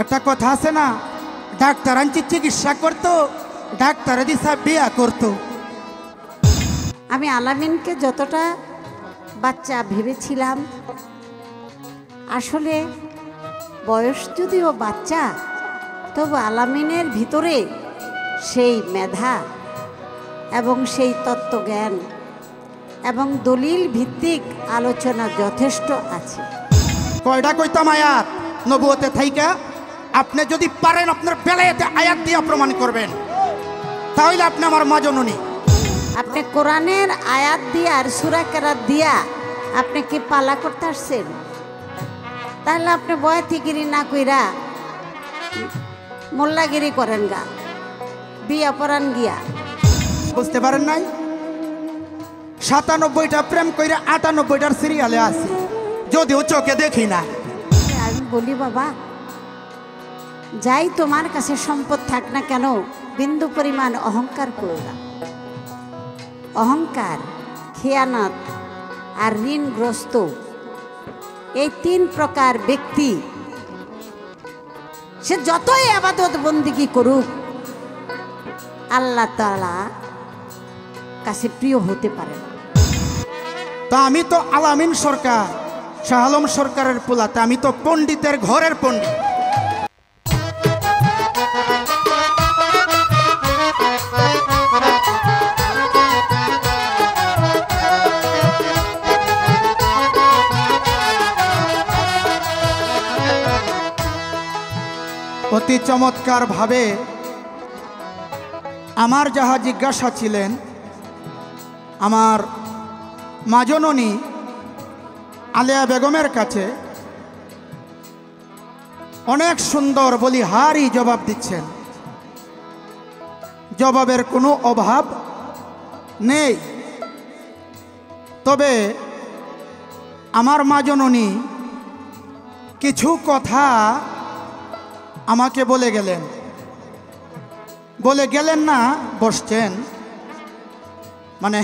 একটা কথা আছে না, ডাক্তার আনছি চিকিৎসা করতো, ডাক্তার দিশা বিয়া করতো। আমি আলামিনকে যতটা বাচ্চা ভেবেছিলাম, আসলে বয়স যদিও বাচ্চা, তবু আলামিনের ভিতরে সেই মেধা এবং সেই তত্ত্বজ্ঞান এবং দলিল ভিত্তিক আলোচনা যথেষ্ট আছে। কয়টা কইতাম আয়াত নবুয়তে থাইকা, আপনি যদি পারেন আপনার বেলায়েতে আয়াত দিয়ে প্রমাণ করবেন, তাহলে আপনি আমার মা জননী। আপনি কোরআনের আয়াত দিয়া আর সূরা কেরাত দিয়া আপনি কি পালা করতে আসছেন? তাহলে আপনি বয়াতিগিরি না কইরা মোল্লাগিরি করেন গা, বিয়া পরান গিয়া। বুঝতে পারেন নাই? 97টা প্রেম কইরা 98টার সিরিয়ালে আছে, যদিও চোখে দেখি না। আমি বলি বাবা, যাই তোমার কাছে সম্পদ থাক না কেন, বিন্দু পরিমাণ অহংকার করো না। অহংকার, খেয়ানত আর ঋণগ্রস্ত, এই 3 প্রকার ব্যক্তি সে যতই ইবাদত বন্দেগী করুক, আল্লাহ তাআলা কাছে প্রিয় হতে পারে না। তা আমি তো আলামিন সরকার, শাহ আলম সরকারের পোলাতে, আমি তো পণ্ডিতের ঘরের পণ্ডিত। অতি চমৎকার ভাবে আমার যাহা জিজ্ঞাসা ছিলেন, আমার মা জননী আলেয়া বেগমের কাছে অনেক সুন্দর বলিহারি জবাব দিচ্ছেন, জবাবের কোনো অভাব নেই। তবে আমার মা জননী কিছু কথা আমাকে বলে গেলেন না, বসছেন, মানে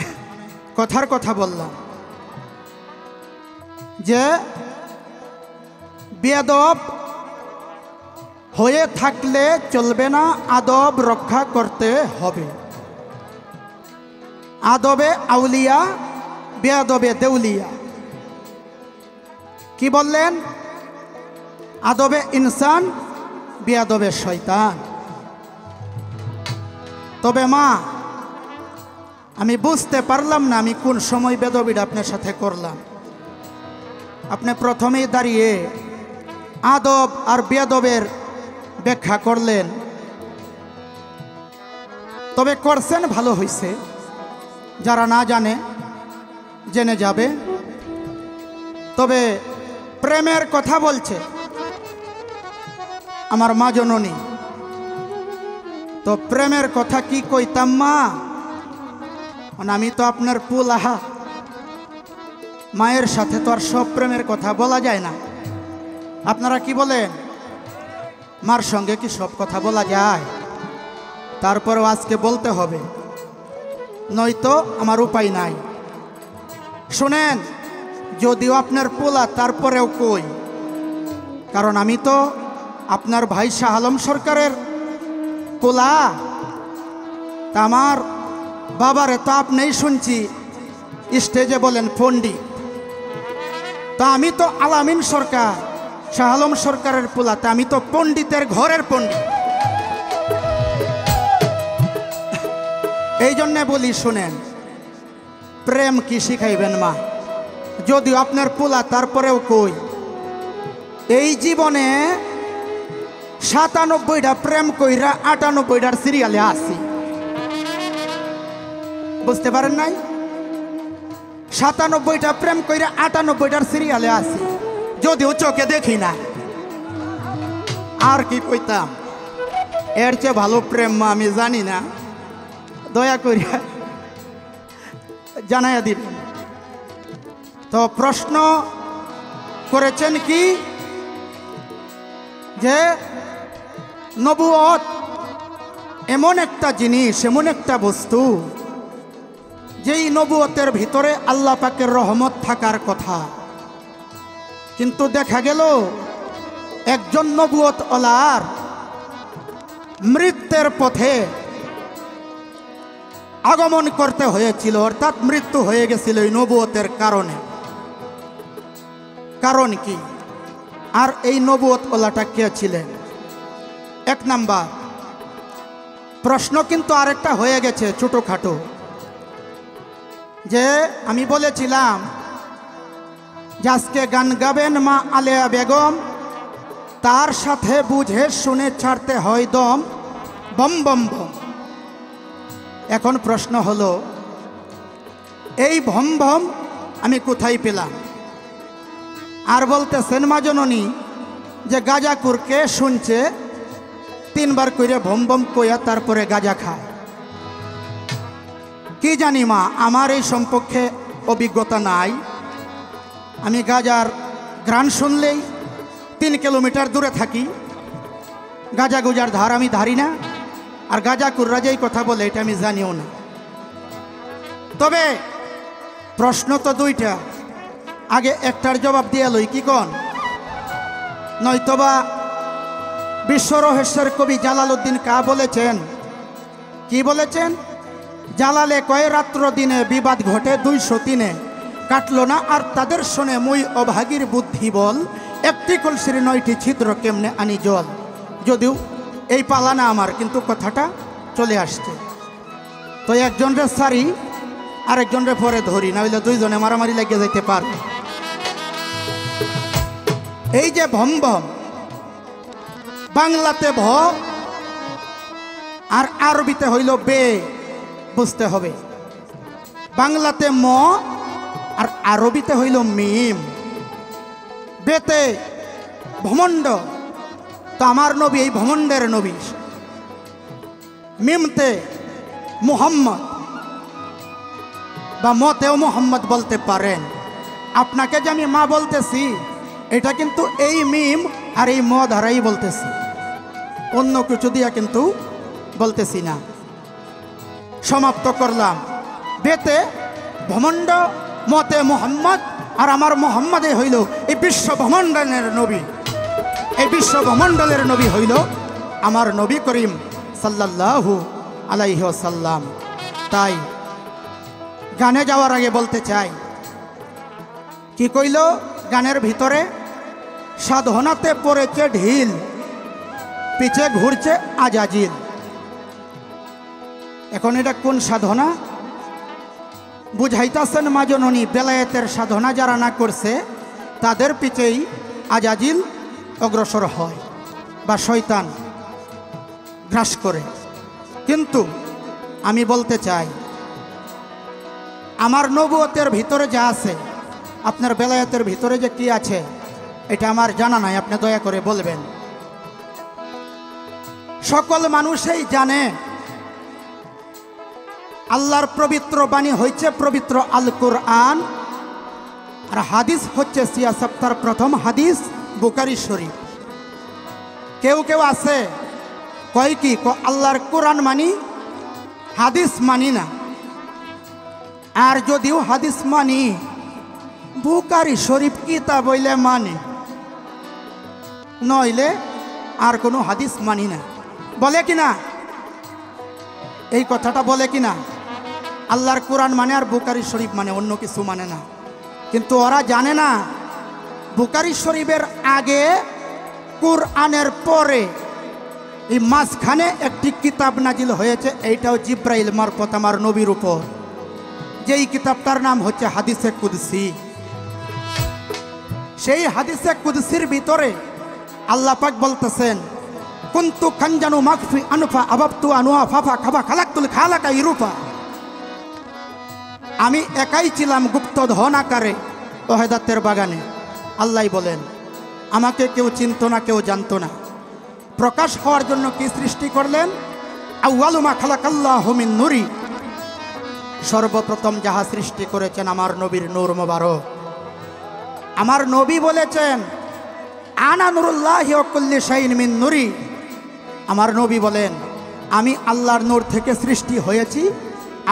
কথার কথা বললাম যে বেয়াদব হয়ে থাকলে চলবে না, আদব রক্ষা করতে হবে। আদবে আউলিয়া, বেয়াদবে দেউলিয়া। কি বললেন? আদবে ইনসান, বেয়াদবে শয়তান। তবে মা, আমি বুঝতে পারলাম না আমি কোন সময় বেদবিটা আপনার সাথে করলাম। আপনি প্রথমেই দাঁড়িয়ে আদব আর বেয়াদবের ব্যাখ্যা করলেন, তবে করছেন, ভালো হয়েছে। যারা না জানে জেনে যাবে। তবে প্রেমের কথা বলছে আমার মা জননী, তো প্রেমের কথা কি কইতাম মা? আমি তো আপনার পুলাহা, মায়ের সাথে তো আর সব প্রেমের কথা বলা যায় না। আপনারা কি বলেন? মার সঙ্গে কি সব কথা বলা যায়? তারপরেও আজকে বলতে হবে, নয়তো আমার উপায় নাই। শুনেন, যদিও আপনার পোলা, তারপরেও কই, কারণ আমি তো আপনার ভাই শাহ আলম সরকারের পোলা। তা আমার বাবারে তো আপনিই শুনছি স্টেজে বলেন পণ্ডিত, তা আমি তো আলামিন সরকার, শাহ আলম সরকারের পোলা, তা আমি তো পণ্ডিতের ঘরের পণ্ডিত। এই জন্যে বলি, শুনেন, প্রেম কি শিখাইবেন মা? যদিও আপনার পোলা, তারপরেও কই, এই জীবনে 97টা প্রেম কইরা 98টার সিরিয়ালে আসি। বুঝতে পারেন নাই? 97টা প্রেম কইরা 98টার সিরিয়ালে আসি, যদিও চোখে দেখি না। আর কি কইতাম? এর চেয়ে ভালো প্রেম মা আমি জানি না, দয়া করিয়া জানাইয়া দিবেন। তো প্রশ্ন করেছেন কি, যে নবুয়ত এমন একটা জিনিস, এমন একটা বস্তু, যেই নবুয়তের ভিতরে আল্লাহ পাকের রহমত থাকার কথা, কিন্তু দেখা গেল একজন নবুয়ত ওলার মৃত্যুর পথে আগমন করতে হয়েছিল, অর্থাৎ মৃত্যু হয়ে গেছিল এই নবুয়তের কারণে। কারণ কি? আর এই নবুয়ত ওলাটা কে ছিলেন? এক নাম্বার প্রশ্ন কিন্তু আরেকটা হয়ে গেছে ছোটোখাটো, যে আমি বলেছিলাম যে আজকে গান গাবেন মা আলেয়া বেগম, তার সাথে বুঝে শুনে ছাড়তে হয় দম, বম বম বম। এখন প্রশ্ন হলো, এই ভম ভম আমি কোথায় পেলাম? আর বলতেছেন মা জননী যে গাজাকুর কে শুনছে 3 বার কইরে ভম ভম কইয়া তারপরে গাজা খায়। কি জানি মা, আমার এই সম্পর্কে অভিজ্ঞতা নাই। আমি গাজার গ্রান শুনলেই 3 কিলোমিটার দূরে থাকি। গাজা গুজার ধার আমি ধারি না, আর গাজাকুররা যেই কথা বলে এটা আমি জানিও না। তবে প্রশ্ন তো দুইটা, আগে একটার জবাব দিয়ে লই, কি কন? নয়তোবা বিশ্ব রহস্যের কবি জালালউদ্দিন কা বলেছেন, কি বলেছেন? জালালে কয় রাত্র দিনে বিবাদ ঘটে 203, কাটলো না আর তাদের শোনে মুই অভাগীর বুদ্ধি বল, একটি কলসির 9টি ছিদ্র কেমনে আনি জল। যদিও এই পালা না আমার, কিন্তু কথাটা চলে আসছে। তো একজনরে সারি আর একজনরে পরে ধরি, না হইলে দুইজনে মারামারি লেগে যেতে পারবে। এই যে ভম ভম, বাংলাতে ভ আর আরবিতে হইল বে, বুঝতে হবে। বাংলাতে ম আর আরবিতে হইল মিম। বেতে ভমণ্ড, তো আমার নবী এই ভমণ্ডের নবী। মিমতে মুহাম্মদ বা মতেও মুহাম্মদ বলতে পারেন। আপনাকে যে আমি মা বলতেছি, এটা কিন্তু এই মিম আর এই ম ধারাই বলতেছি, অন্য কিছু দিয়া কিন্তু বলতেছি না। সমাপ্ত করলাম। বেতে ভমণ্ড, মতে মুহাম্মদ, আর আমার মুহাম্মদে হইল এই বিশ্ব ব্রহ্মাণ্ডের নবী। এই বিশ্ব ব্রহ্মাণ্ডের নবী হইল আমার নবী করিম সাল্লাল্লাহু আলাইহি ওয়াসাল্লাম। তাই গানে যাওয়ার আগে বলতে চাই, কি কইল গানের ভিতরে? সাধনাতে পড়েছে ঢিল, পিছে ঘুরছে আজাজিল। এখন এটা কোন সাধনা বুঝাইতাছেন মা জননী? বেলায়েতের সাধনা যারা না করছে তাদের পিছেই আজাজিল অগ্রসর হয় বা শয়তান গ্রাস করে। কিন্তু আমি বলতে চাই, আমার নবুয়তের ভিতরে যা আছে, আপনার বেলায়েতের ভিতরে যে কি আছে এটা আমার জানা নাই, আপনি দয়া করে বলবেন। সকল মানুষই জানে আল্লাহর পবিত্র বাণী হচ্ছে পবিত্র আল কোরআন, আর হাদিস হচ্ছে সিয়াসত্তার প্রথম হাদিস বুখারী শরীফ। কেউ কেউ আছে কয় কি, আল্লাহর কোরআন মানি, হাদিস মানি না। আর যদিও হাদিস মানি, বুখারী শরীফ কিতাব বইলে মানি, নইলে আর কোনো হাদিস মানি না। বলে কিনা? এই কথাটা বলে কিনা? আল্লাহর কোরআন মানে আর বুখারী শরীফ মানে, অন্য কিছু মানে না। কিন্তু ওরা জানে না বুখারী শরীফের আগে, কোরআনের পরে এই মাঝখানে একটি কিতাব নাজিল হয়েছে, এইটাও জিব্রাইল মারফত আমার নবীর উপর। যেই কিতাবটার নাম হচ্ছে হাদিসে কুদসি। সেই হাদিসে কুদসির ভিতরে আল্লাহ পাক বলতেছেন, কুনতু খানজানু মাখফি আনফা আবাবতু আনুয়া ফাফা খাবা খালাকতুল খালাকা ইরুফা। আমি একাই ছিলাম গুপ্ত ধন আকারে ওহেদাতের বাগানে। আল্লাহ বলেন, আমাকে কেউ চিনত না, কেউ জানতো না। প্রকাশ হওয়ার জন্য কি সৃষ্টি করলেন? আউয়ালু মা খালাকাল্লাহু মিন নূরি। সর্বপ্রথম যাহা সৃষ্টি করেছেন আমার নবীর নূর মোবারক। আমার নবী বলেছেন, আনা নূরুল্লাহি ওয়া কুল্লি শাইইন মিন নূরি। আমার নবী বলেন, আমি আল্লাহর নূর থেকে সৃষ্টি হয়েছি,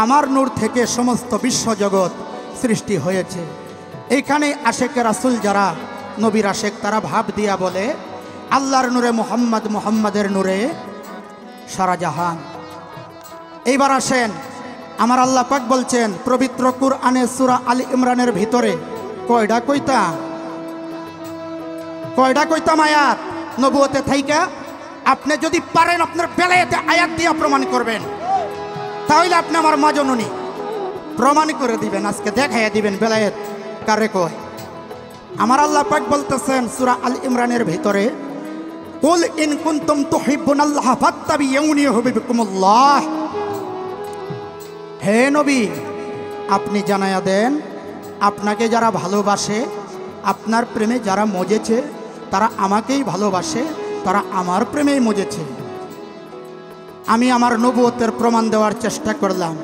আমার নূর থেকে সমস্ত বিশ্বজগৎ সৃষ্টি হয়েছে। এইখানে আশেক রাসূল যারা নবীর আশেক, তারা ভাব দিয়া বলে আল্লাহর নূরে মোহাম্মদ, মোহাম্মদের নূরে সারা জাহান। এইবার আসেন, আমার আল্লাহ পাক বলছেন পবিত্র কুরআনে সূরা আলী ইমরানের ভিতরে কয়টা কইতাম আয়াত নবুয়তে থাইকা। আপনি যদি পারেন আপনার বেলায়েতে আয়াত দিয়ে প্রমাণ করবেন, তাহলে আপনি আমার মা জননী প্রমাণ করে দিবেন, আজকে দেখাইয়া দিবেন বেলায়েত কারে কয়। আমার আল্লাহ পাক বলতেছেন সূরা আল ইমরানের ভিতরে, কুল ইন কুনতুম তুহিব্বুনাল্লাহ ফাত্তাবিউনি ইউহিব্বুকুমুল্লাহ। হে নবী, আপনি জানায়া দেন আপনাকে যারা ভালোবাসে, আপনার প্রেমে যারা মজেছে, তারা আমাকেই ভালোবাসে, তারা আমার প্রেমেই মজেছে। আমি আমার নবুয়তের প্রমাণ দেওয়ার চেষ্টা করলাম,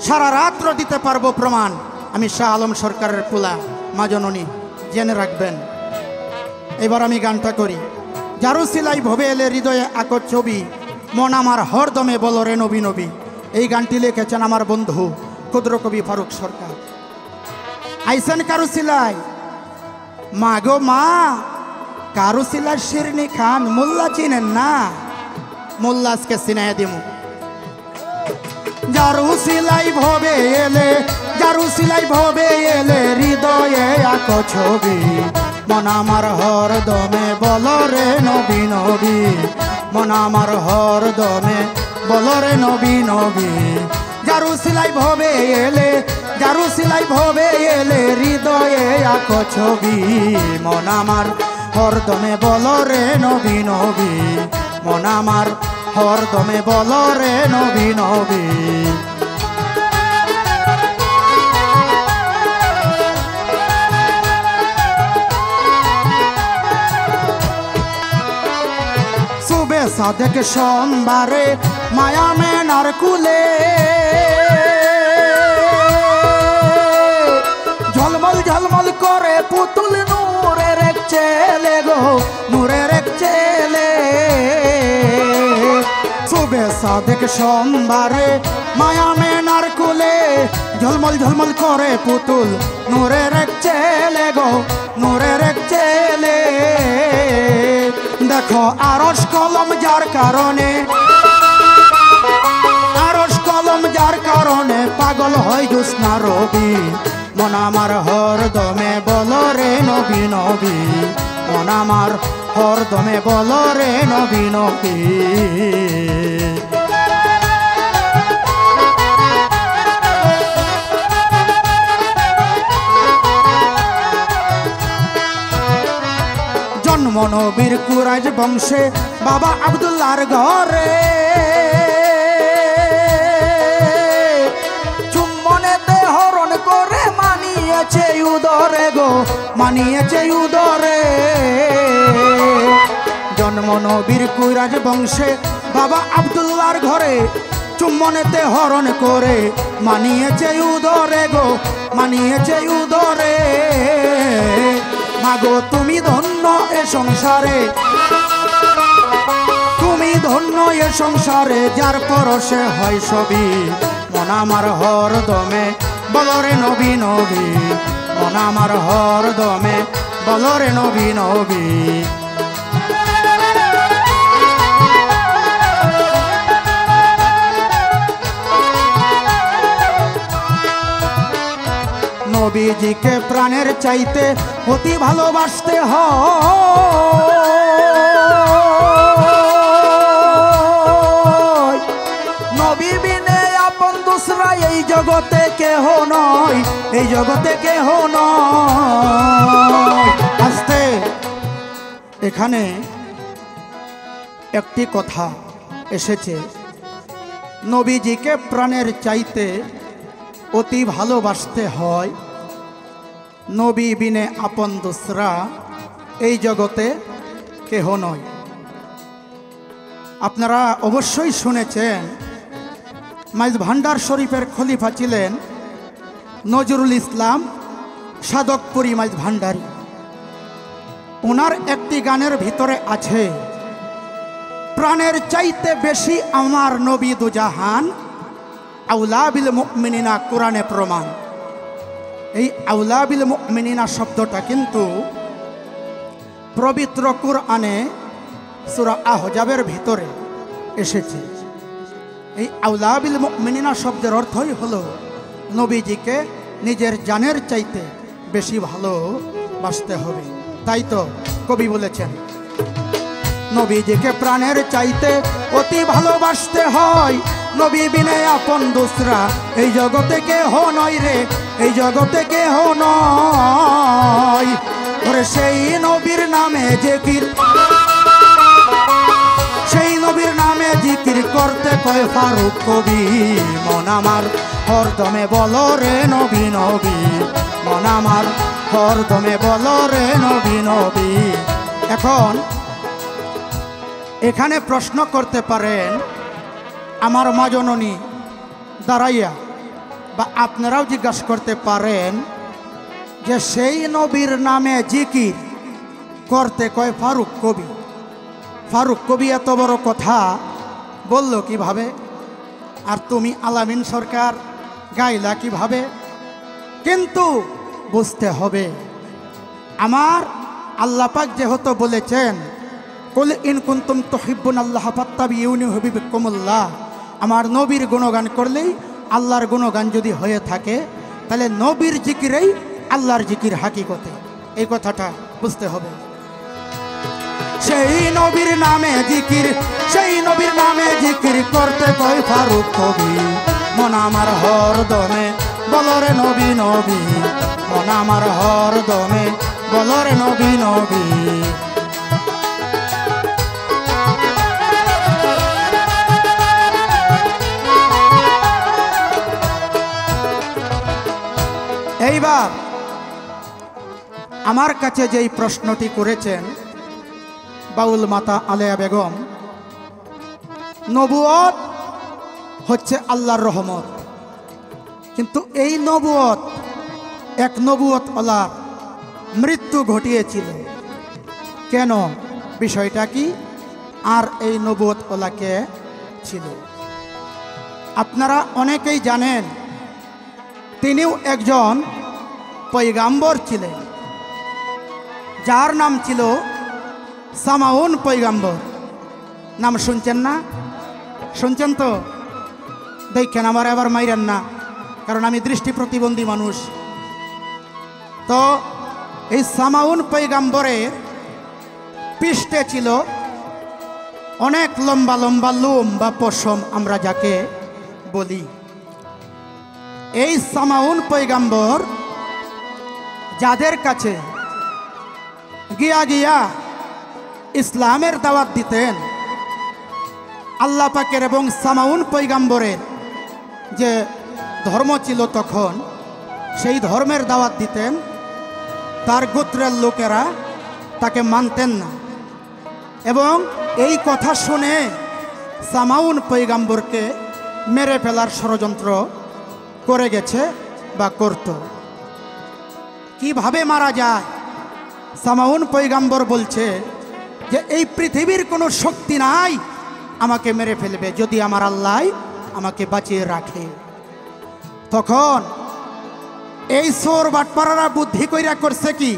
সারা রাত্র দিতে পারবো প্রমাণ। আমি শাহ আলম সরকারের পোলা, মা জননী জেনে রাখবেন। এবার আমি গানটা করি। যারু সিলাই ভবে এলে হৃদয়ে আঁকো ছবি, মন আমার হরদমে বলো রে নবী নবী। এই গানটি লিখেছেন আমার বন্ধু ক্ষুদ্র কবি ফারুক সরকার। আইসেন কারু সিলাই, মা গো মা, কারু সিলাই শিরনি খান মোল্লা চিনেন না? মোল্লা আজকে চিনাইয়া দিমু। যারু সিলাই ভবে এলে, যারু সিলাই ভবে এলে হৃদয়ে আঁকো ছবি, মন আমার হরদমে বলো রে নবী নবী। মন আমার হরদমে বলো রে নবী নবী। যারু সিলাই ভবে এলে, যারু সিলাই ভবে এলে হৃদয়ে আঁকো ছবি, মন আমার হরদমে বলো রে নবী নবী। মন আমার হরদমে বলো রে নবী নবী। সুবে সাদেক সোমবারে মায়া মেনার কুলে, ঝলমল ঝলমল করে পুতুল নূরের এক ছেলে গো, নূরের এক ছেলে। সুবে সাদেক সোমবারে মায়া মেনার কুলে, ঝলমল ঝলমল করে পুতুল নূরের এক ছেলে গো, নূরের এক ছেলে। দেখো আরশ কলম যার কারণে, আরশ কলম যার কারণে পাগল হয় জ্যোৎস্না রবি। মন আমার হরদমে বলো রে নবী নবী। মন আমার হরদমে বলো রে নবী নবী। জন্ম নবীর কুরাইশ বংশে বাবা আব্দুল্লাহর ঘরে, চুম্বনেতে হরণ করে মানিয়েছে উদরে গো, মানিয়েছে উদরে। জন্ম নবীর কুরাইশ বংশে বাবা আব্দুল্লাহর ঘরে, চুম্বনেতে হরণ করে মানিয়েছে উদরে গো, মানিয়েছে উদরে। মাগো তুমি ধন্য এ সংসারে, তুমি ধন্য এ সংসারে, যার পরশে হয় সবই। মন আমার হরদমে বলো রে নবী নবী। মন আমার হরদমে বলো রে নবী নবী। নবীজিকে প্রাণের চাইতে অতি ভালোবাসতে হয়। নবী বিনে আপন দুসরা এই জগতে কেহ নয়, এই জগতে কেহ নয়। আস্তে এখানে একটি কথা এসেছে, নবীজিকে প্রাণের চাইতে অতি ভালোবাসতে হয়। নবী বিনে আপন দুসরা এই জগতে কেহ নয়। আপনারা অবশ্যই শুনেছেন মাইজ ভান্ডার শরীফের খলিফা ছিলেন নজরুল ইসলাম সাদকপুরি মাইজ ভান্ডারী। ওনার একটি গানের ভিতরে আছে, প্রাণের চাইতে বেশি আমার নবী দুজাহান, আউলা বিল মুমিনিনা কোরআনে প্রমাণ। এই আউলা বিল মুমিনিনা শব্দটা কিন্তু পবিত্র কুরআনে সূরা আহজাবের ভিতরে এসেছে। এই আউলা বিল মুমিনিনা শব্দের অর্থই হলো নবীজিকে নিজের জানের চাইতে বেশি ভালোবাসতে হবে। তাই তো কবি বলেছেন, নবীজিকে প্রাণের চাইতে অতি ভালোবাসতে হয়, নবী বিনে আপন দুসরা এই জগতে কেহ নয় রে, এই জগতে কেহ নয়। ওরে সেই নবীর নামে জিকির, সেই নবীর নামে জিকির করতে কয় ফারুক কবি, মন আমার হরদমে বলো রে নবী নবী, মন আমার হরদমে বলো রে নবী নবী। এখন এখানে প্রশ্ন করতে পারেন আমার মা জননী দাঁড়াইয়া, বা আপনারাও জিজ্ঞাসা করতে পারেন যে সেই নবীর নামে জিকির করতে কয় ফারুক কবি, ফারুক কবি এত বড় কথা বলল কিভাবে, আর তুমি আলামিন সরকার গাইলা কিভাবে? কিন্তু বুঝতে হবে আমার আল্লাহ পাক যেহেতু বলেছেন, কুল ইন কুনতুম তুহিব্বুনাল্লাহ ফাত্তাবিউনি ইউহিব্বুকুমুল্লাহ, আমার নবীর গুণগান করলেই আল্লাহর গুণগান যদি হয়ে থাকে, তাহলে নবীর জিকিরেই আল্লাহর জিকির হাকিকতে, এই কথাটা বুঝতে হবে। সেই নবীর নামে জিকির, সেই নবীর নামে জিকির করতে কয় ফারুক কবি, মন আমার হরদমে বলরে নবী নবী, মন আমার হরদমে বলরে নবী নবী। এইবার আমার কাছে যেই প্রশ্নটি করেছেন বাউল মাতা আলেয়া বেগম, নবুয়ত হচ্ছে আল্লাহর রহমত, কিন্তু এই নবুয়ত এক নবুয়তওয়ালার মৃত্যু ঘটিয়েছিল। কেন, বিষয়টা কি, আর এই নবুয়তওয়ালাকে ছিল? আপনারা অনেকেই জানেন তিনিও একজন পয়গাম্বর ছিলেন, যার নাম ছিল সামাউন পয়গাম্বর। নাম শুনছেন না? শুনছেন তো? দেখেন আমার এবার মাইরেন না, কারণ আমি দৃষ্টি প্রতিবন্ধী মানুষ। তো এই সামাউন পয়গাম্বরের পৃষ্ঠে ছিল অনেক লম্বা লম্বা লোম বা পশম আমরা যাকে বলি। এই সামাউন পয়গাম্বর যাদের কাছে গিয়া গিয়া ইসলামের দাওয়াত দিতেন, আল্লাহ পাকের এবং সামাউন পয়গাম্বরের যে ধর্ম ছিল তখন, সেই ধর্মের দাওয়াত দিতেন, তার গোত্রের লোকেরা তাকে মানতেন না, এবং এই কথা শুনে সামাউন পয়গাম্বরকে মেরে ফেলার ষড়যন্ত্র করে গেছে বা করত। কিভাবে মারা যায়? সামাউন পয়গাম্বর বলছে যে এই পৃথিবীর কোনো শক্তি নাই আমাকে মেরে ফেলবে, যদি আমার আল্লাহ আমাকে বাঁচিয়ে রাখে। তখন এই সোর বাটপাড়ারা বুদ্ধি কইরা করছে কি,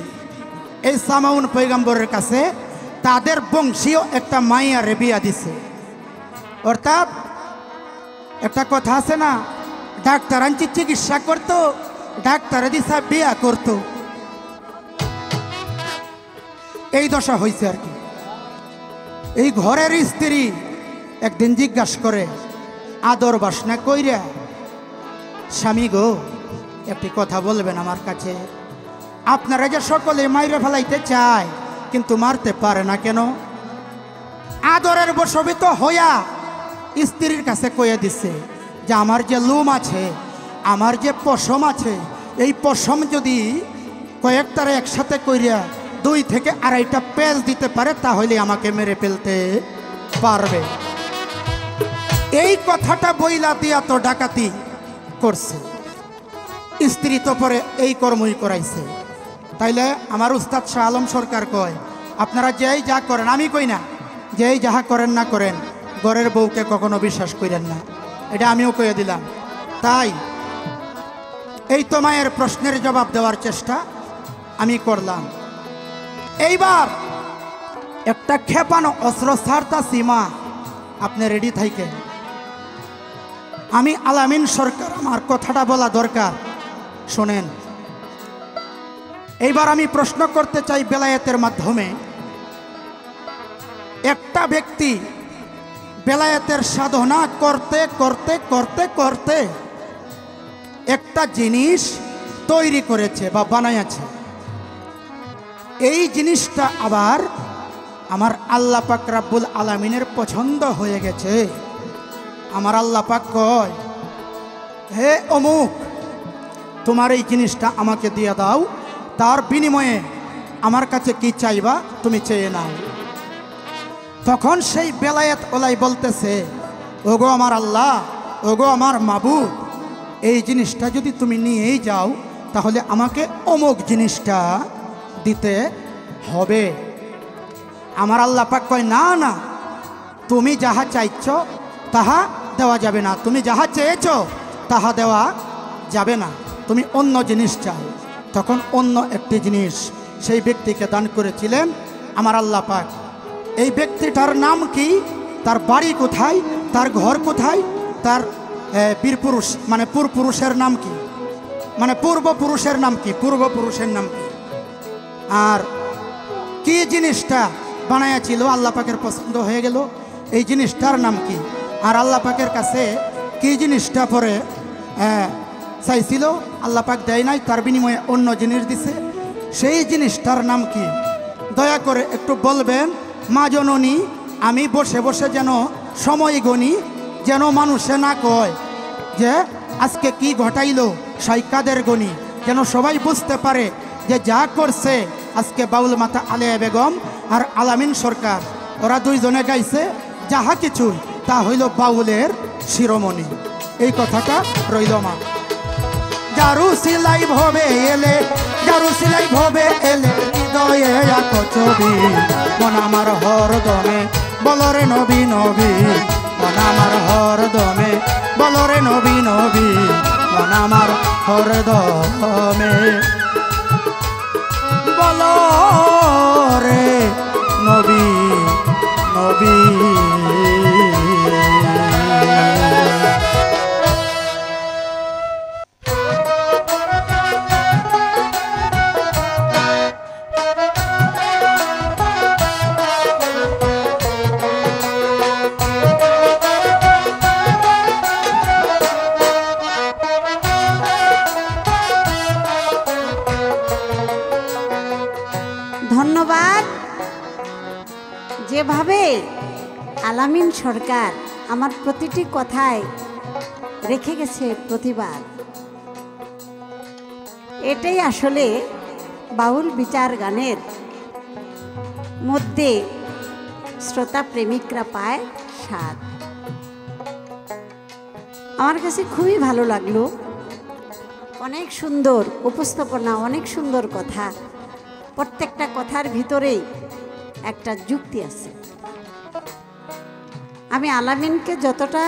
এই সামাউন পয়গাম্বরের কাছে তাদের বংশীয় একটা মাইয়ারে বিয়া দিছে। অর্থাৎ একটা কথা আছে না, ডাক্তার আনছি চিকিৎসা করতো, ডাক্তারে দিশা বিয়া করতো, এই দশা হয়েছে আর কি। এই ঘরের স্ত্রী একদিন জিজ্ঞাসা করে, আদর বাসনা কইরা, স্বামী গো একটি কথা বলবেন আমার কাছে, আপনারা যে সকলে মাইরে ফেলাইতে চায় কিন্তু মারতে পারে না কেন? আদরের বশবিত হইয়া স্ত্রীর কাছে কয়ে দিছে যে আমার যে লোম আছে, আমার যে পশম আছে, এই পশম যদি কয়েকটারে একসাথে কইরা 2 থেকে 2.5টা পেজ দিতে পারে তাহলে আমাকে মেরে ফেলতে পারবে। এই কথাটা বইলা দিয়া তো ডাকাতি করছে, স্ত্রী তো পরে এই কর্মই করাইছে। তাইলে আমার উস্তাদ শাহ আলম সরকার কয়, আপনারা যেই যা করেন, আমি কই না, যেই যাহা করেন না করেন, ঘরের বউকে কখনো বিশ্বাস করেন না, এটা আমিও কয়ে দিলাম। তাই এই তো মায়ের প্রশ্নের জবাব দেওয়ার চেষ্টা আমি করলাম। এইবার একটা খেপানো অস্ত্র ছাড়তা সীমা আপনি রেডি থাকেন। আমি আলামিন সরকার, আমার কথাটা বলা দরকার, শোনেন। এইবার আমি প্রশ্ন করতে চাই বেলায়েতের মাধ্যমে। একটা ব্যক্তি বেলায়েতের সাধনা করতে করতে করতে করতে একটা জিনিস তৈরি করেছে বা বানাইছে। এই জিনিসটা আবার আমার আল্লাহ পাক রাব্বুল আলামিনের পছন্দ হয়ে গেছে। আমার আল্লাহ পাক কয়, হে অমুক, তোমার এই জিনিসটা আমাকে দিয়ে দাও, তার বিনিময়ে আমার কাছে কি চাইবা তুমি চেয়ে নাও। তখন সেই বেলায়েত ওলাই বলতেছে, ওগো আমার আল্লাহ, ওগো আমার মাবুদ, এই জিনিসটা যদি তুমি নিয়েই যাও তাহলে আমাকে অমুক জিনিসটা দিতে হবে। আমার আল্লাহ পাক কয়, না না, তুমি যাহা চাইছ তাহা দেওয়া যাবে না, তুমি যাহা চেয়েছ তাহা দেওয়া যাবে না, তুমি অন্য জিনিস চাও। তখন অন্য একটি জিনিস সেই ব্যক্তিকে দান করেছিলেন আমার আল্লাহ পাক। এই ব্যক্তিটার নাম কি, তার বাড়ি কোথায়, তার ঘর কোথায়, তার বীরপুরুষ মানে পূর্বপুরুষের নাম কি, মানে পূর্বপুরুষের নাম কি, পূর্বপুরুষের নাম কি, আর কি জিনিসটা বানাইছিল আল্লাহ পাকের পছন্দ হয়ে গেল, এই জিনিসটার নাম কি, আর আল্লাহ পাকের কাছে কি জিনিসটা পরে চাইছিল আল্লাহ পাক দেয় নাই, তার বিনিময়ে অন্য জিনিস দিছে, সেই জিনিসটার নাম কি? দয়া করে একটু বলবেন মা জননী। আমি বসে বসে যেন সময় গণি, যেন মানুষে না কয় যে আজকে কি ঘটাইল, সাইকাদের গণি, যেন সবাই বুঝতে পারে যে যা করছে আজকে বাউল মাতা আলেয়া বেগম আর আলামিন সরকার, ওরা দুইজনে গাইছে যাহা কিছু তা হইল বাউলের শিরোমণি। এই কথাটা রইল মা। জারু সিলাই ভবে এলে, জারু সিলাই ভবে এলে, হৃদয়ে এক ছবি, মন আমার হরদমে বলরে নবী নবী, মন আমার হরদমে বলরে নবী নবী, মন আমার হরদমে বলরে নবী নবী। ধন্যবাদ। যেভাবে আলামিন সরকার আমার প্রতিটি কথায় রেখে গেছে প্রতিবাদ, এটাই আসলে বাউল বিচার গানের মধ্যে শ্রোতা প্রেমিকরা পায় স্বাদ। আমার কাছে খুবই ভালো লাগলো, অনেক সুন্দর উপস্থাপনা, অনেক সুন্দর কথা, প্রত্যেকটা কথার ভিতরেই একটা যুক্তি আছে। আমি আলামিনকে যতটা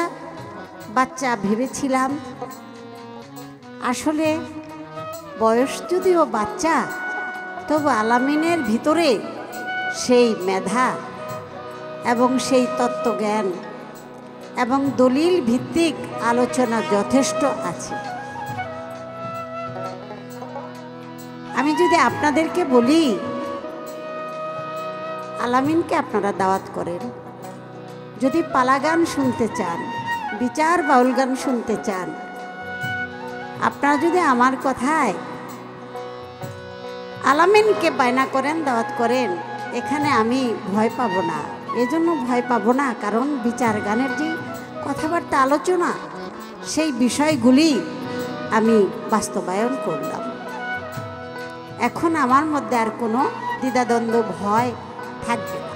বাচ্চা ভেবেছিলাম, আসলে বয়স যদিও বাচ্চা, তবু আলামিনের ভিতরে সেই মেধা এবং সেই তত্ত্বজ্ঞান এবং দলিল ভিত্তিক আলোচনা যথেষ্ট আছে। আমি যদি আপনাদেরকে বলি আলামিনকে আপনারা দাওয়াত করেন, যদি পালা গান শুনতে চান, বিচার বাউল গান শুনতে চান, আপনারা যদি আমার কথায় আলামিনকে বায়না করেন, দাওয়াত করেন, এখানে আমি ভয় পাবো না। এজন্য ভয় পাবো না কারণ বিচার গানের যে কথাবার্তা আলোচনা, সেই বিষয়গুলি আমি বাস্তবায়ন করলাম। এখন আমার মধ্যে আর কোনো দ্বিধাদ্বন্দ্ব ভয় থাকবে না।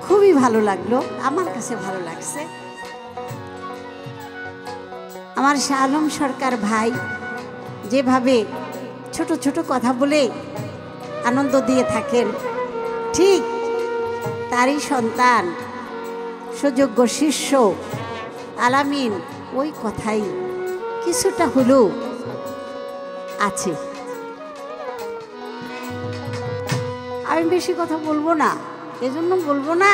খুবই ভালো লাগলো, আমার কাছে ভালো লাগছে। আমার শাহ আলম সরকার ভাই যেভাবে ছোট ছোট কথা বলে আনন্দ দিয়ে থাকেন, ঠিক তারই সন্তান সুযোগ্য শিষ্য আলামিন ওই কথাই কিছুটা হলেও আছে। আমি বেশি কথা বলবো না, এজন্য বলবো না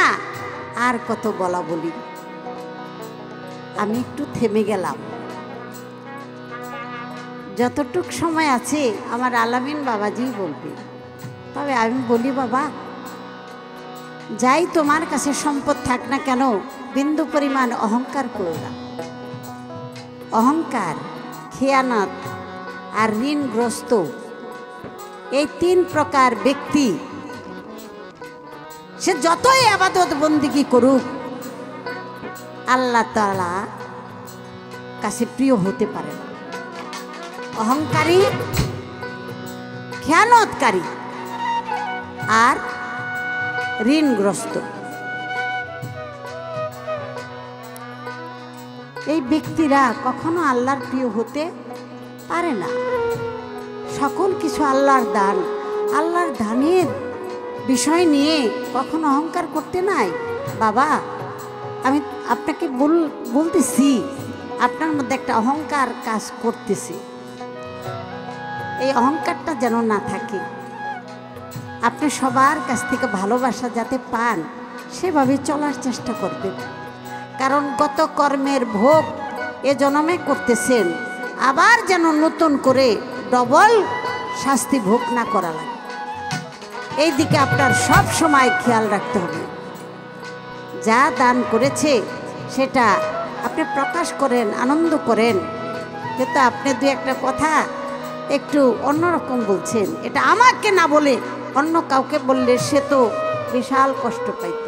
আর কত বলা বলি। আমি একটু থেমে গেলাম। যতটুক সময় আছে আমার আলামিন বাবাজি বলবে। তবে আমি বলি, বাবা, যাই তোমার কাছে সম্পদ থাক না কেন, বিন্দু পরিমাণ অহংকার করো না। অহংকার, খেয়ানত আর ঋণগ্রস্ত, এই 3 প্রকার ব্যক্তি সে যতই ইবাদত বন্দিগি করুক, আল্লাহ তাআলা কাছে প্রিয় হতে পারে না। অহংকারী, খেয়ানতকারী আর ঋণগ্রস্ত, এই ব্যক্তিরা কখনো আল্লাহর প্রিয় হতে পারে না। সকল কিছু আল্লাহর দান, আল্লাহর দানের বিষয় নিয়ে কখনো অহংকার করতে নাই। বাবা, আমি আপনাকে বলতেছি, আপনার মধ্যে একটা অহংকার কাজ করতেছে। এই অহংকারটা যেন না থাকে। আপনি সবার কাছ থেকে ভালোবাসা যাতে পান, সেভাবে চলার চেষ্টা করবেন। কারণ গত কর্মের ভোগ এ জন্মে করতেছেন, আবার যেন নতুন করে ডবল শাস্তি ভোগ না করা লাগে। এই দিকে আপনার সব সময় খেয়াল রাখতে হবে। যা দান করেছে সেটা আপনি প্রকাশ করেন, আনন্দ করেন, কিন্তু আপনি দু একটা কথা একটু অন্যরকম বলছেন। এটা আমাকে না বলে অন্য কাউকে বললে সে তো বিশাল কষ্ট পাইত।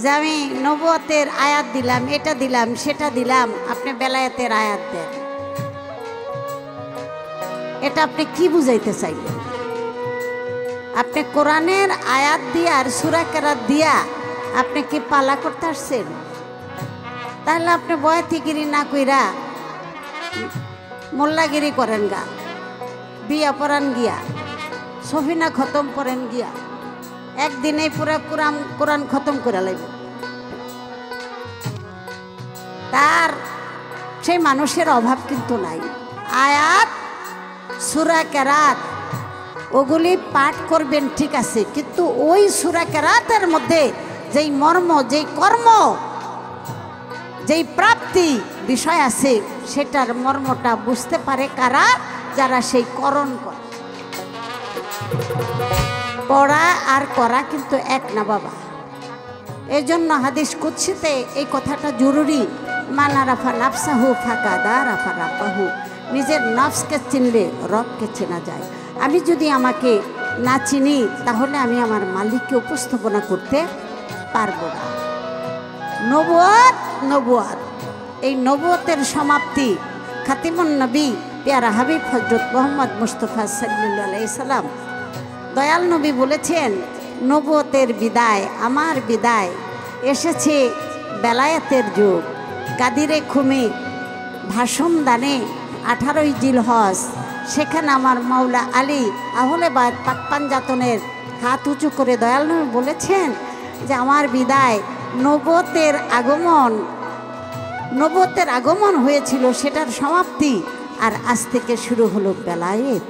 যে আমি নবুয়তের আয়াত দিলাম, এটা দিলাম, সেটা দিলাম, আপনি বেলায়েতের আয়াত দেন, এটা আপনি কি বুঝাইতে চাইলেন? আপনি কোরআনের আয়াত দিয়া আর সূরা কেরাত দিয়া আপনি কি পালা করতে আসছেন? তাহলে আপনি বয়াতিগিরি না কইরা মোল্লাগিরি করেন গা, বিয়া পড়ান গিয়া, সফিনা খতম করেন গিয়া, একদিনে পুরা কোরআন খতম করে লাগবে। তার সেই মানুষের অভাব কিন্তু নাই। আয়াত, সূরা কেরাত ওগুলি পাঠ করবেন, ঠিক আছে, কিন্তু ওই সূরা কেরাতের মধ্যে যেই মর্ম, যেই কর্ম, যেই প্রাপ্তি বিষয় আছে, সেটার মর্মটা বুঝতে পারে কারা? যারা সেই করণ করে। পড়া আর করা কিন্তু এক না বাবা। এই জন্য হাদিস কুদসিতে এই কথাটা জরুরি। মান আরাফা নাফসাহু ফাকাদা আরাফা রাব্বাহু। নিজের নফসকে চিনলে রবকে চেনা যায়। আমি যদি আমাকে না চিনি, তাহলে আমি আমার মালিককে উপস্থাপনা করতে পারবো না। নবুয়ত, নবুয়ত, এই নবুয়তের সমাপ্তি খাতিমুন নবী পেয়ারা হাবিব হযরত মুহাম্মদ মুস্তাফা সাল্লাল্লাহু আলাইহি সাল্লাম দয়াল নবী বলেছেন, নবুয়তের বিদায়, আমার বিদায়, এসেছে বেলায়েতের যুগ। কাদিরে খুমি ভাষণ দানে 18ই জিলহজ, সেখানে আমার মাওলা আলী আহলে বায়ত পাক পাঞ্জাতনের হাত উঁচু করে দয়াল নবী বলেছেন যে আমার বিদায়, নবুয়তের আগমন, নবুয়তের আগমন হয়েছিল, সেটার সমাপ্তি, আর আজ থেকে শুরু হলো বেলায়েত।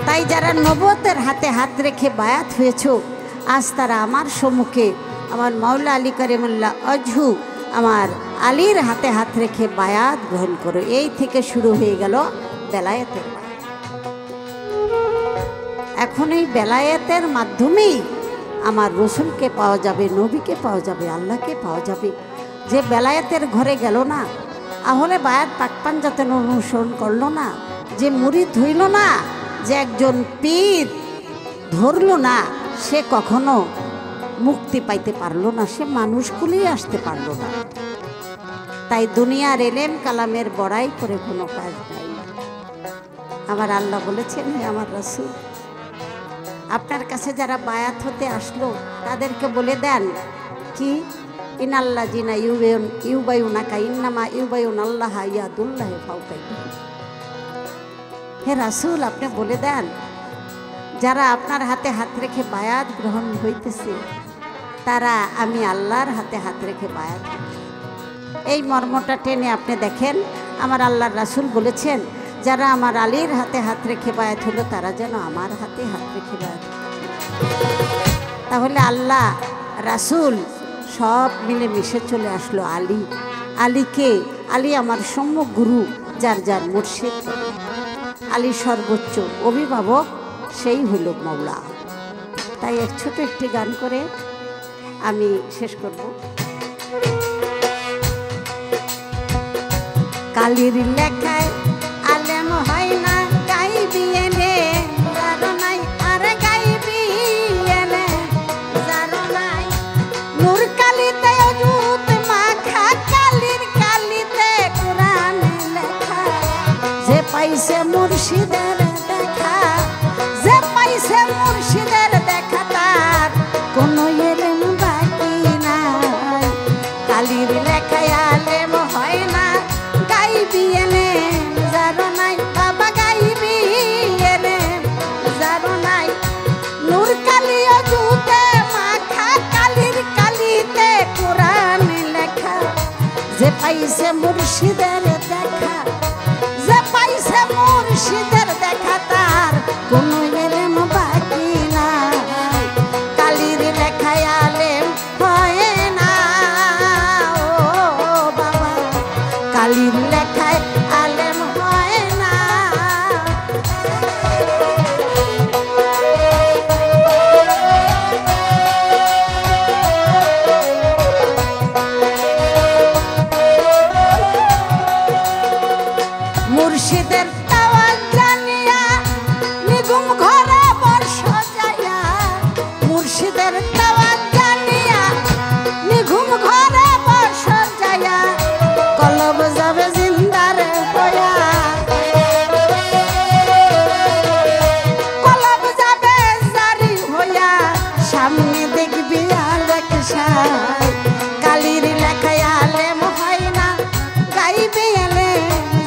তাই যারা নবুয়তের হাতে হাত রেখে বায়াত হয়েছো, আজ তারা আমার সম্মুখে আমার মাওলা আলী কারিমুল্লাহ অজহু আমার আলীর হাতে হাত রেখে বায়াত গ্রহণ করো। এই থেকে শুরু হয়ে গেল বেলায়েতের বায়াত। এখন এই বেলায়েতের মাধ্যমেই আমার রসুলকে পাওয়া যাবে, নবীকে পাওয়া যাবে, আল্লাহকে পাওয়া যাবে। যে বেলায়েতের ঘরে গেল না, আহলে বায়াত পাক পাঞ্জাতন অনুসরণ করলো না, যে মুরিদ হইল না, যে একজন পীর ধরল না, সে কখনো মুক্তি পাইতে পারলো না, সে মানুষগুলি আসতে পারলো না। তাই দুনিয়ার এলেম কালামের বড়াই করে কোনো কাজ নাই। আমার আল্লাহ বলেছেন, হে আমার রাসূল, আপনার কাছে যারা বায়াত হতে আসলো তাদেরকে বলে দেন কি, ইনাল্লাহ জিনা ইউবায়ুনাকা ইন্নামা ইউবায়ুন আল্লাহ ইয়াদুল্লাহ ফাওকা। হে রাসূল, আপনি বলে দেন, যারা আপনার হাতে হাত রেখে বায়াত গ্রহণ হইতেছে, তারা আমি আল্লাহর হাতে হাত রেখে বায়াত। এই মর্মটা টেনে আপনি দেখেন, আমার আল্লাহর রাসূল বলেছেন যারা আমার আলীর হাতে হাত রেখে বায়াত হলো তারা যেন আমার হাতে হাত রেখে বায়াত হলো। তাহলে আল্লাহ রাসূল সব মিলে মিশে চলে আসলো আলী। আলীকে, আলী আমার সম্যক গুরু, যার যার মুর্শিদ, আলী সর্বোচ্চ অভিভাবক, সেই হইল মওলা। তাই এক ছোট একটি গান করে আমি শেষ করব। কালির লেখায় আলেম হয় না, গাইবি এনে যারো নাই, আর গাইবি এনে যারো নাই। নূর কালিতে অযুত মাখা, কালির কালিতে কোরআন লেখা। যে পাইছে মুর্শিদের দেখা, যে পাইছে মুর্শিদের দেখা, তার কোনো এলেম বাকি নাই। কালির লেখায় আলেম হয় না, গাইবি এনে যারো নাই, বাবা গাইবি এনে যারো নাই। নূর কালি অযুতে মাখা, কালির কালিতে কোরআন লেখা। যে পাইছে মুর্শিদের দেখা, যে পাইছে মুর্শিদের দেখা, তার কোনো এলেম বাকি নাই। কালির লেখায় আলেম হয় না, ও বাবা, কালির লেখায় আলেম হয় না। মুর্শিদের দাওয়াত জানিয়া নিগুম ঘরে বর্ষ যাইয়া, মুর্শিদের দাওয়াত জানিয়া নিগুম ঘরে বর্ষ যাইয়া, কলব যাবে জিন্দার হইয়া, কলব যাবে জারি হইয়া, সামনে দেখবি আলেক সাই। কালির লেখায় আলেম হয় না, গাইবি এলে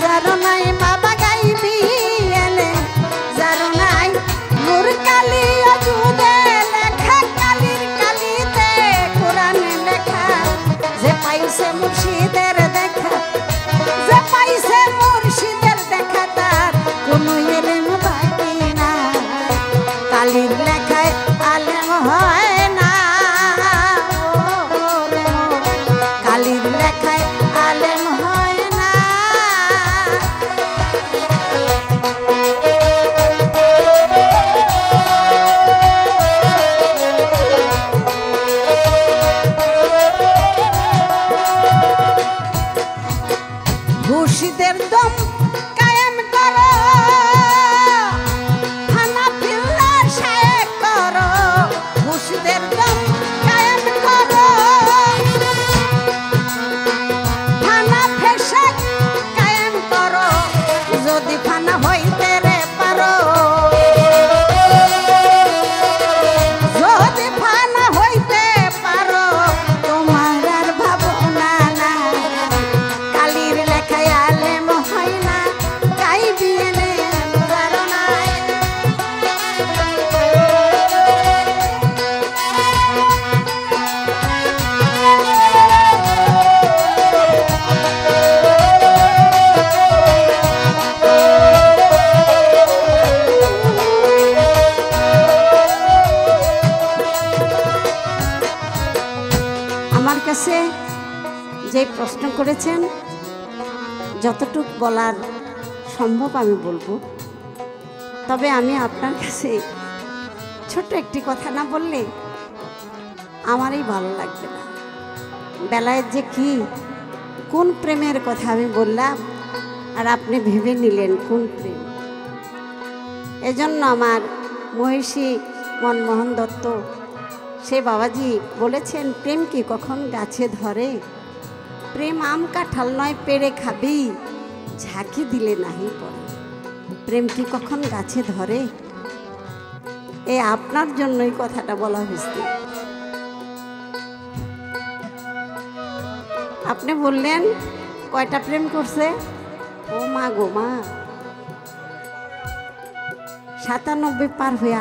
যারো নাই, বাবা গাইবি এলে যারো নাই। নূর কালি অযুদে লেখা, কালির কালিতে কোরআন লেখা। যে পাইছে মুর্শিদের দেখা, যে পাইছে মুর্শিদের দেখা, তার কোনো এলেম বাকি নাই। কালির লেখায় আলেম হয় না, ও রে ও, কালির লেখায় আলেম হয় না। মুর্শিদের দম কায়েম করো, হানাফিল্লাহ শায়েখ করো। মুর্শিদের দম কায়েম করো, হানাফি শায়েখ কায়েম করো। যদি ফানা হইতে রে পারো, যদি ফানা হইতে পারো, তোমার আর ভাবনা না। কালির লেখায় আলেম হয় না, গাইবি এনে যারো নাই। আমার কাছে যে প্রশ্ন করেছেন, যতটুক বলার সম্ভব আমি বলবো। তবে আমি আপনার কাছে ছোট্ট একটি কথা না বললে আমারই ভালো লাগবে না। বেলায় যে কি কোন প্রেমের কথা আমি বললাম, আর আপনি ভেবে নিলেন কোন প্রেম। এজন্য আমার মহিষী মনমোহন দত্ত, সে বাবাজি বলেছেন, প্রেম কি কখন গাছে ধরে? প্রেম আম কাঁঠাল নয়, পেড়ে খাবি, ঝাঁকি দিলে নাহি পড়ে। প্রেম কি কখন গাছে ধরে? এ আপনার জন্যই কথাটা বলা হয়েছে। আপনি বললেন কয়টা প্রেম করছে? ও মা গো মা, 97 পার হয়ে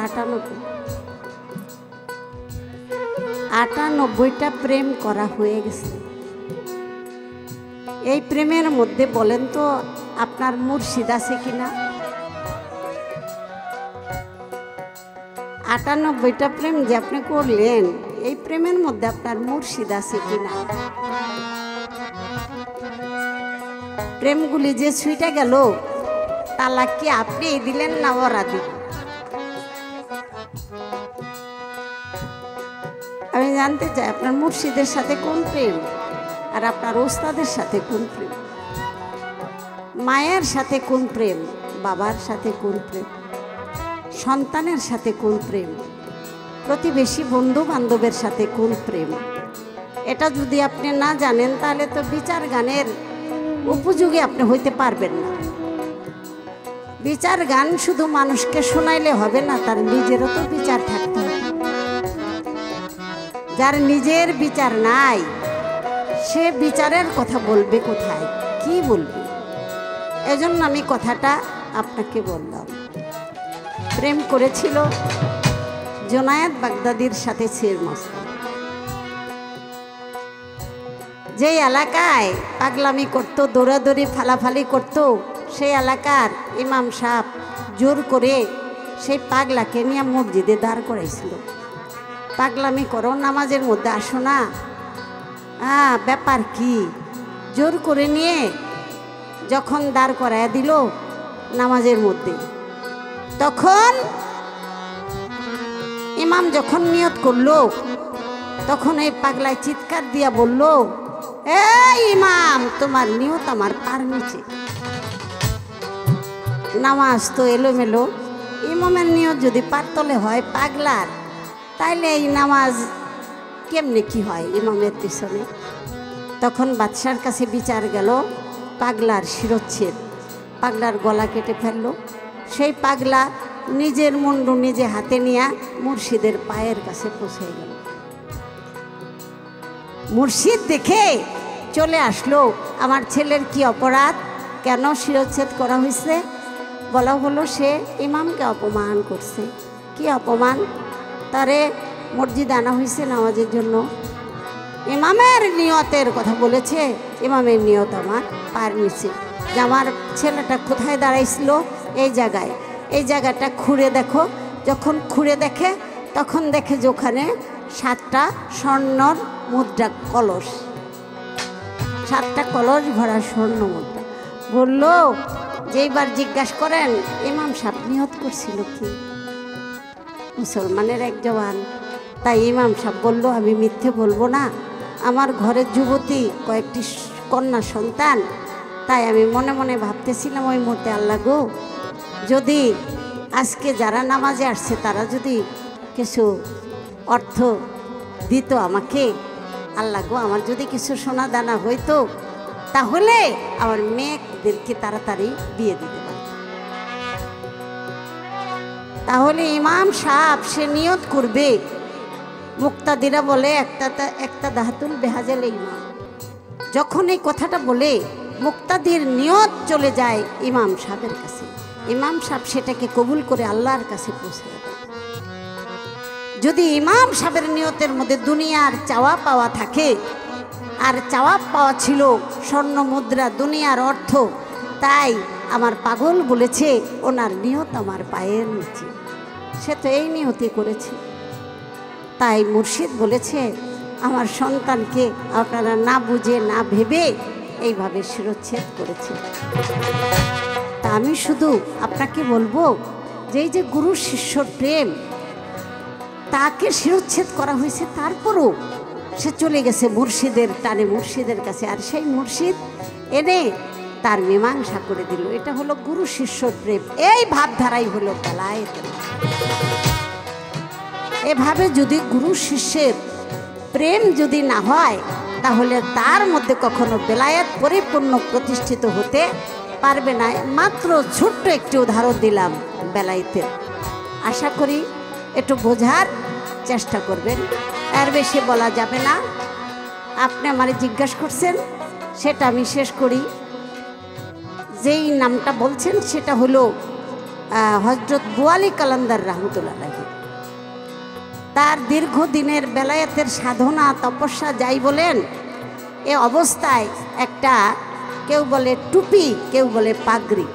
98টা প্রেম করা হয়ে গেছে। এই প্রেমের মধ্যে বলেন তো আপনার মুর্শিদ আছে কিনা? 98টা প্রেম যে আপনি করলেন, এই প্রেমের মধ্যে আপনার মুর্শিদ আছে কিনা? প্রেমগুলি যে ছুঁইটা গেল, তালাক কি আপনি দিলেন না ওরা দিল? আমি জানতে চাই আপনার মুর্শিদের সাথে কোন প্রেম, আর আপনার ওস্তাদের সাথে কোন প্রেম, মায়ের সাথে কোন প্রেম, বাবার সাথে কোন প্রেম, সন্তানের সাথে কোন প্রেম, প্রতিবেশী বন্ধু বান্ধবের সাথে কোন প্রেম। এটা যদি আপনি না জানেন তাহলে তো বিচার গানের উপযোগী আপনি হইতে পারবেন না। বিচার গান শুধু মানুষকে শোনাইলে হবে না, তার নিজেরও তো বিচার থাকতে হবে। যার নিজের বিচার নাই সে বিচারের কথা বলবে কোথায়, কি বলবে? এজন্য আমি কথাটা আপনাকে বললাম। প্রেম করেছিল জোনায়েদ বাগদাদির সাথে শের মস্তান। যে এলাকায় পাগলামি করত, দৌড়াদৌড়ি ফালাফালি করত, সেই এলাকার ইমাম সাহেব জোর করে সেই পাগলাকে নিয়ে মসজিদে দাঁড় করাইছিল। পাগলামি করো, নামাজের মধ্যে আসো না, ব্যাপার কি? জোর করে নিয়ে যখন দাঁড় করাইয়া দিল নামাজের মধ্যে, তখন ইমাম যখন নিয়ত করলো, তখন এই পাগলায় চিৎকার দিয়া বলল, এই ইমাম, তোমার নিয়ত আমার পার নিচে। নামাজ তো এলোমেলো, ইমামের নিয়ত যদি পারতলে হয় পাগলার, তাইলে এই নামাজ কেমনে কি হয় ইমামের পিছনে? তখন বাদশার কাছে বিচার গেল, পাগলার শিরচ্ছেদ, পাগলার গলা কেটে ফেলল। সেই পাগলা নিজের মুন্ডু নিজে হাতে নিয়ে মুর্শিদের পায়ের কাছে পৌঁছে গেল। মুর্শিদ দেখে চলে আসলো, আমার ছেলের কি অপরাধ, কেন শিরচ্ছেদ করা হয়েছে? বলা হলো সে ইমামকে অপমান করছে। কি অপমান? তারে মসজিদে আনা হয়েছে নামাজের জন্য, ইমামের নিয়তের কথা বলেছে, ইমামের নিয়ত আমার পার নিচে। যে আমার ছেলেটা কোথায় দাঁড়াইছিল, এই জায়গায়, এই জায়গাটা খুঁড়ে দেখো। যখন খুঁড়ে দেখে তখন দেখে যে ওখানে 7টা স্বর্ণর মুদ্রা কলস, 7টা কলস ভরা স্বর্ণ মুদ্রা। বলল যে এইবার জিজ্ঞাসা করেন ইমাম সাহেব নিয়ত করছিল কি? মুসলমানের এক জওয়ান। তাই ইমাম সাহেব বলল, আমি মিথ্যে বলবো না, আমার ঘরের যুবতী কয়েকটি কন্যা সন্তান, তাই আমি মনে মনে ভাবতেছিলাম ওই মুহূর্তে, আল্লাহ গো, যদি আজকে যারা নামাজে আসছে তারা যদি কিছু অর্থ দিত আমাকে, আল্লাহ গো, আমার যদি কিছু সোনা দানা হইতো, তাহলে আমার মেয়েদেরকে তাড়াতাড়ি বিয়ে দিতে পারত। তাহলে ইমাম সাহেব সে নিয়ত করবে। মুক্তাদিরা বলে একটা দাহাতুল বেহাজালে ইমাম, যখন এই কথাটা বলে মুক্তাদির নিয়ত চলে যায় ইমাম সাহেবের কাছে, ইমাম সাহেব সেটাকে কবুল করে আল্লাহর কাছে পৌঁছে দেয়। যদি ইমাম সাহেবের নিয়তের মধ্যে দুনিয়ার চাওয়া পাওয়া থাকে, আর চাওয়া পাওয়া ছিল স্বর্ণ মুদ্রা, দুনিয়ার অর্থ, তাই আমার পাগল বলেছে ওনার নিয়ত আমার পায়ের নিচে, সে তো এই নিয়তি করেছে। তাই মুর্শিদ বলেছে আমার সন্তানকে আপনারা না বুঝে না ভেবে এইভাবে শিরচ্ছেদ করেছে। তা আমি শুধু আপনাকে বলবো যে এই যে গুরু শিষ্যর প্রেম, তাকে শিরচ্ছেদ করা হয়েছে, তারপরও সে চলে গেছে মুর্শিদের টানে, মুর্শিদের কাছে, আর সেই মুর্শিদ এনে তার মীমাংসা করে দিল। এটা হলো গুরু শিষ্যর প্রেম। এই ভাবধারাই হলো বেলায়েত। এভাবে যদি গুরু শিষ্যের প্রেম যদি না হয়, তাহলে তার মধ্যে কখনো বেলায়েত পরিপূর্ণ প্রতিষ্ঠিত হতে পারবে না। মাত্র ছোট্ট একটি উদাহরণ দিলাম বেলায়েতের, আশা করি একটু বোঝার চেষ্টা করবেন, এর বেশি বলা যাবে না। আপনি আমারে জিজ্ঞাসা করছেন, সেটা আমি শেষ করি। যেই নামটা বলছেন সেটা হলো হযরত বুয়ালি কালান্দার রহমতুল্লাহ আলাইহি। তার দীর্ঘদিনের বেলায়েতের সাধনা তপস্যা যাই বলেন, এ অবস্থায় একটা কেউ বলে টুপি, কেউ বলে পাগড়ি,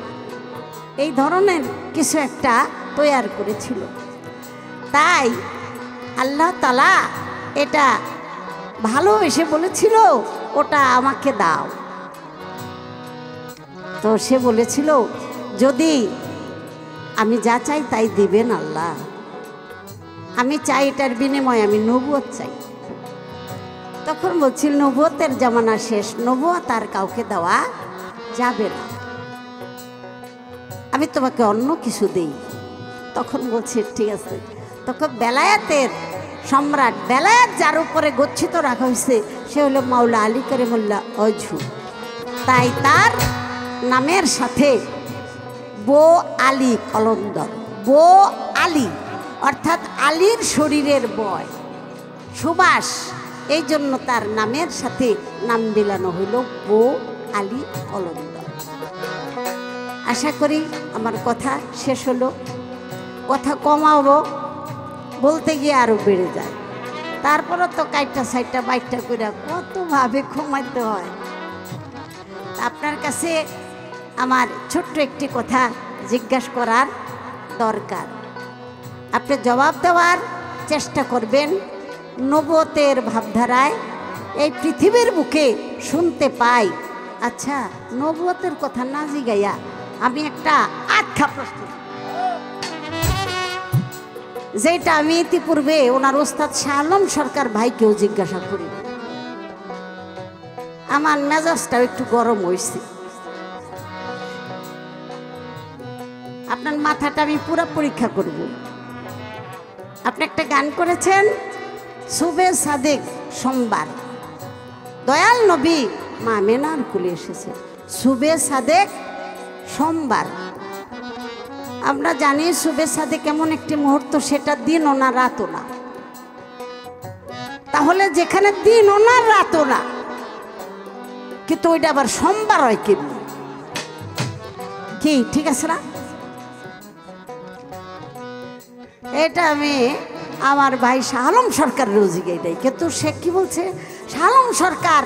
এই ধরনের কিছু একটা তৈয়ার করেছিল। তাই আল্লাহ তাআলা এটা ভালোবেসে বলেছিল ওটা আমাকে দাও। তো সে বলেছিল যদি আমি যা চাই তাই দিবেন আল্লাহ, আমি চাই এটার বিনিময়ে আমি নবুয়ত চাই। তখন বলছিল নবুয়তের জামানা শেষ, নবুয়ত আর কাউকে দেওয়া যাবে না, আমি তোমাকে অন্য কিছু দেই। তখন বলছে ঠিক আছে। তখন বেলায়েতের সম্রাট, বেলায়েত যার উপরে গচ্ছিত রাখা হয়েছে সে হলো মাওলা আলী কারিমুল্লাহ অজহু। তাই তার নামের সাথে বো আলী কলন্দর, বো আলী অর্থাৎ আলীর শরীরের বয়, সুবাস, এই জন্য তার নামের সাথে নাম মিলানো হইল বো আলী কলন্দর। আশা করি আমার কথা শেষ হলো। কথা কমাবো, বলতে গিয়ে আরও বেড়ে যায়। তারপরে তো কাইটা সাইটটা বাইকটা করে কতভাবে কমাইতে হয়। আপনার কাছে আমার ছোট্ট একটি কথা জিজ্ঞাসা করার দরকার, আপনি জবাব দেওয়ার চেষ্টা করবেন। নবুয়তের ভাবধারায় এই পৃথিবীর বুকে শুনতে পাই। আচ্ছা, নবুয়তের কথা না জিগাইয়া আমি একটা আখ্যা প্রশ্ন, যেটা আমি ইতিপূর্বে ওনার ওস্তাদ শাহ আলম সরকার ভাইকেও জিজ্ঞাসা করি, আমার মেজাজটাও একটু গরম হয়েছে। আপনার মাথাটা আমি পুরো পরীক্ষা করব। আপনি একটা গান করেছেন সুবে সাদেক সোমবার, দয়াল নবী মা মেনার কুলে এসেছে সুবে সাদেক সোমবার। আমরা জানি সুবে সাদেক কেমন একটি মুহূর্ত, সেটা দিনও না রাতও না। তাহলে যেখানে দিনও না রাতও না, কিন্তু ওইটা আবার সোমবার হয় কেমনি? কি ঠিক আছে না? এটা আমি আমার ভাই শাহ আলম সরকার রোজিগাই দেয়, কিন্তু সে কি বলছে, শাহ আলম সরকার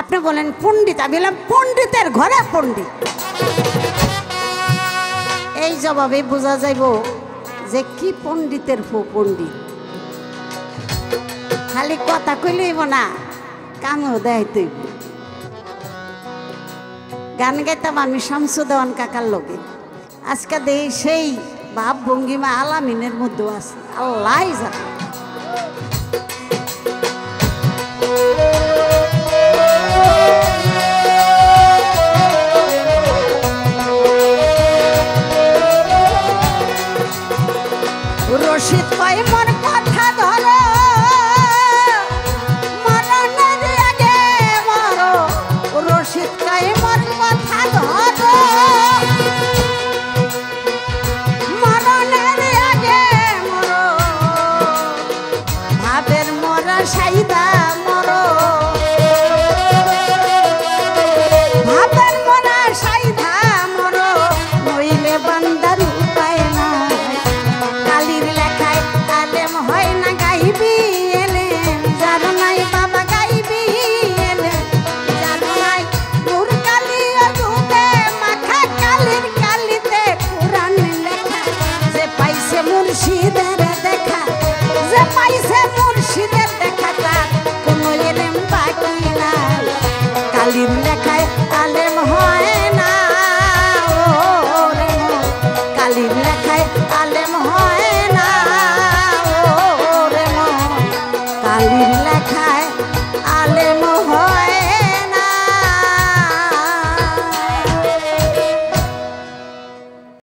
আপনি বলেন পণ্ডিত, আমি বললাম পণ্ডিতের ঘরে পণ্ডিত। এই জবাবে বোঝা যাইব যে কি পণ্ডিতের পণ্ডিত, খালি কথা কইলেইব না, কামেও দেখাইতেইব। গান গাইতাম আমি শামসুদ্দৌন কাকার লগে, আজকে দেই সেই ভাব ভঙ্গিমা আলামিনের মধ্যেও আছে, আল্লাহ জানে। রশিদ কয় মোর কথা ধরো, মরণের আগে মরো। রশিদ কয় মোর কথা ধরো, মরণের আগে মরো। ভাবের মরা সাইদা মরো, ভাবের মরা সাইদা মরো, নইলে বান্দার উপায় নাই। কালির লেখায় আলেম হয় না, গাইবি এলেম যার নাই বাবা, গাইবি এলেম যার নাই। নূর কালি দুধে মাখা, কালির কালিতে কোরআন লেখা। যে পাইছে মুর্শিদের দেখা, যে পাইছে মুর্শিদের দেখা, তার কোনো এলেম বাকি নাই। কালির লেখায় আলেম হয় না, ও রে মন, কালির লেখায় আলেম হয় না, ও রে মন, কালির লেখায়